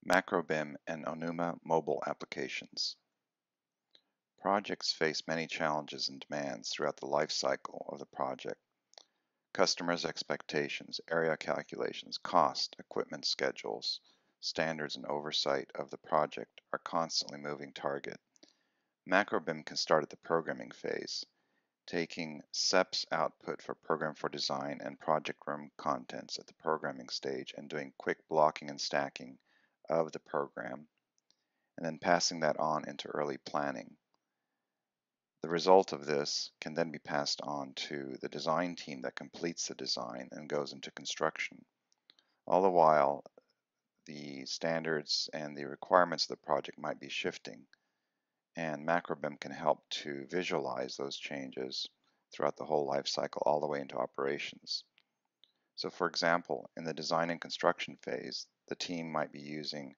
MacroBIM and Onuma mobile applications. Projects face many challenges and demands throughout the life cycle of the project. Customers' expectations, area calculations, cost, equipment schedules, standards, and oversight of the project are constantly moving target. MacroBIM can start at the programming phase, taking SEP's output for program for design and project room contents at the programming stage and doing quick blocking and stacking of the program, and then passing that on into early planning. The result of this can then be passed on to the design team that completes the design and goes into construction. All the while, the standards and the requirements of the project might be shifting, and MacroBIM can help to visualize those changes throughout the whole life cycle all the way into operations. So for example, in the design and construction phase, the team might be using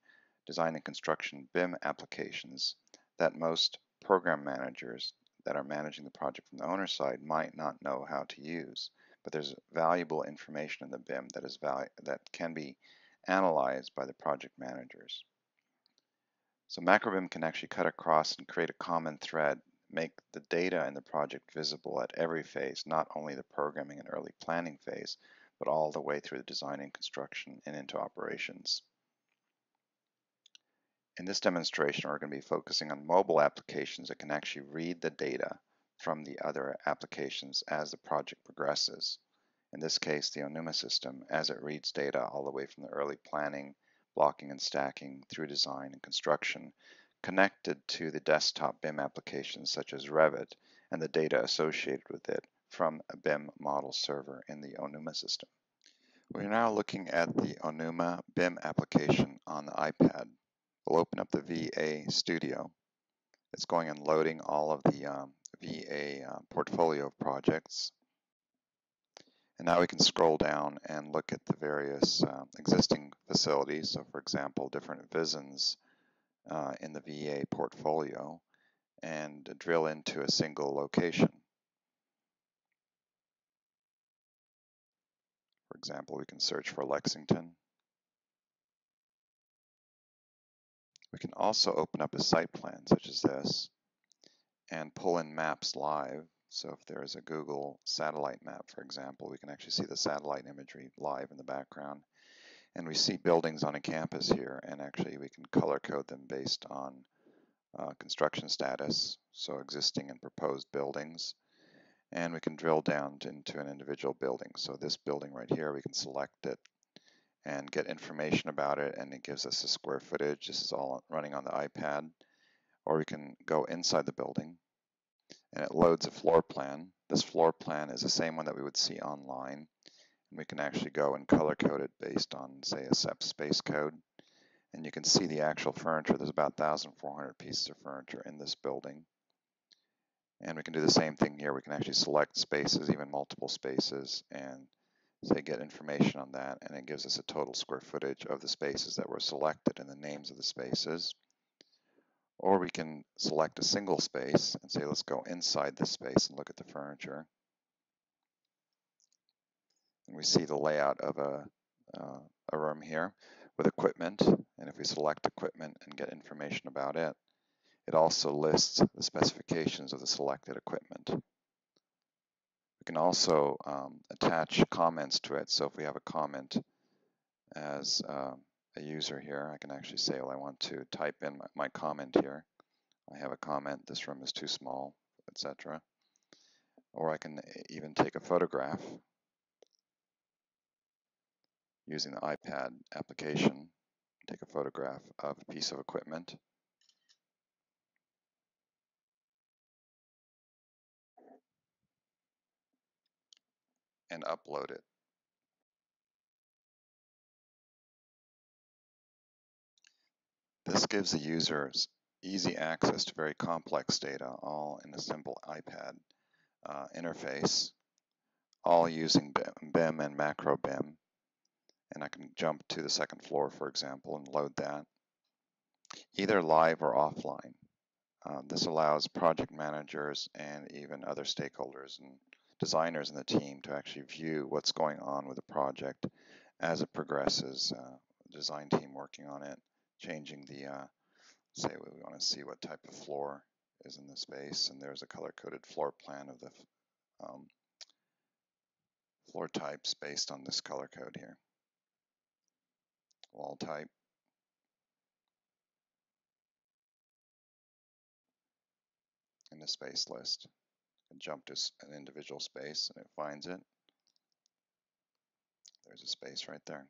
design and construction BIM applications that most program managers that are managing the project from the owner side might not know how to use. But there's valuable information in the BIM that can be analyzed by the project managers. So MacroBIM can actually cut across and create a common thread, make the data in the project visible at every phase, not only the programming and early planning phase, but all the way through the design and construction and into operations. In this demonstration, we're going to be focusing on mobile applications that can actually read the data from the other applications as the project progresses. In this case, the Onuma system, as it reads data all the way from the early planning, blocking and stacking through design and construction, connected to the desktop BIM applications such as Revit and the data associated with it from a BIM model server in the Onuma system. We're now looking at the Onuma BIM application on the iPad. We'll open up the VA Studio. It's going and loading all of the VA portfolio of projects. And now we can scroll down and look at the various existing facilities. So for example, different VISNs in the VA portfolio and drill into a single location. For example, we can search for Lexington. We can also open up a site plan such as this and pull in maps live. So if there is a Google satellite map, for example, we can actually see the satellite imagery live in the background. And we see buildings on a campus here, and actually we can color code them based on construction status, so existing and proposed buildings. And we can drill down into an individual building. So this building right here, we can select it and get information about it, and it gives us a square footage. This is all running on the iPad. Or we can go inside the building and it loads a floor plan. This floor plan is the same one that we would see online. And we can actually go and color code it based on, say, a SEP space code. And you can see the actual furniture. There's about 1,400 pieces of furniture in this building. And we can do the same thing here. We can actually select spaces, even multiple spaces, and say get information on that. And it gives us a total square footage of the spaces that were selected and the names of the spaces. Or we can select a single space and say, let's go inside this space and look at the furniture. And we see the layout of a room here with equipment. And if we select equipment and get information about it, it also lists the specifications of the selected equipment. We can also attach comments to it. So if we have a comment as a user here, I can actually say, well, I want to type in my comment here. I have a comment, this room is too small, etc. Or I can even take a photograph using the iPad application, take a photograph of a piece of equipment. And upload it. This gives the users easy access to very complex data, all in a simple iPad interface, all using BIM and MacroBIM. And I can jump to the second floor, for example, and load that, either live or offline. This allows project managers and even other stakeholders and designers in the team to actually view what's going on with the project as it progresses, the design team working on it, changing the, say we want to see what type of floor is in the space, and there's a color-coded floor plan of the floor types based on this color code here. Wall type, in the space list, and jump to an individual space, and it finds it. There's a space right there.